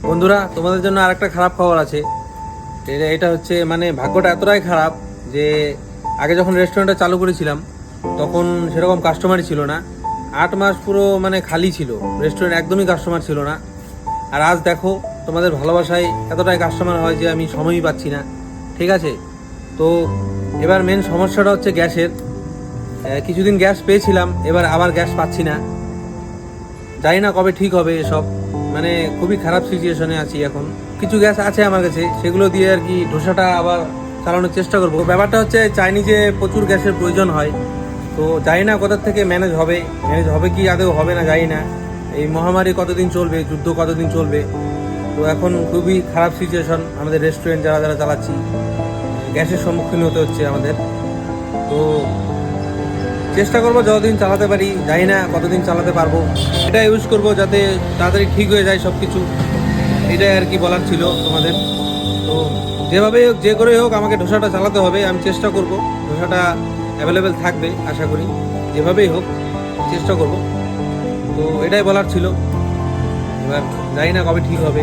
বন্ধুরা, তোমাদের জন্য আরেকটা খারাপ খবর আছে। এটা হচ্ছে মানে ভাগ্যটা এতটাই খারাপ যে আগে যখন রেস্টুরেন্টটা চালু করেছিলাম তখন সেরকম কাস্টমারই ছিল না। 8 মাস পুরো মানে খালি ছিল রেস্টুরেন্ট, একদমই কাস্টমার ছিল না। আর আজ দেখো, তোমাদের ভালোবাসায় এতটাই কাস্টমার হয় যে আমি সময়ই পাচ্ছি না। ঠিক আছে, তো এবার মেন সমস্যাটা হচ্ছে গ্যাসের। কিছুদিন গ্যাস পেয়েছিলাম, এবার আবার গ্যাস পাচ্ছি না। জানি না কবে ঠিক হবে এসব। মানে খুবই খারাপ সিচুয়েশনে আছি এখন। কিছু গ্যাস আছে আমার কাছে, সেগুলো দিয়ে আর কি ডোসাটা আবার চালানোর চেষ্টা করবো। ব্যাপারটা হচ্ছে চাইনিজে প্রচুর গ্যাসের প্রয়োজন হয়, তো জানি না কোথা থেকে ম্যানেজ হবে কি আদৌ হবে না জানি না। এই মহামারী কতদিন চলবে, যুদ্ধ কতদিন চলবে। তো এখন খুবই খারাপ সিচুয়েশন আমাদের রেস্টুরেন্ট যারা যারা চালাচ্ছি, গ্যাসের সম্মুখীন হতে হচ্ছে আমাদের। তো চেষ্টা করবো যতদিন চালাতে পারি, জানি না কতদিন চালাতে পারবো। এটা ইউজ করবো যাতে তাড়াতাড়ি ঠিক হয়ে যায় সব কিছু। এটাই আর কি বলার ছিল তোমাদের। তো যেভাবে হোক, যে করেই হোক, আমাকে ডোসাটা চালাতে হবে। আমি চেষ্টা করব, ডোসাটা অ্যাভেলেবেল থাকবে আশা করি। যেভাবেই হোক চেষ্টা করব। তো এটাই বলার ছিল। এবার জানি না কবে ঠিক হবে।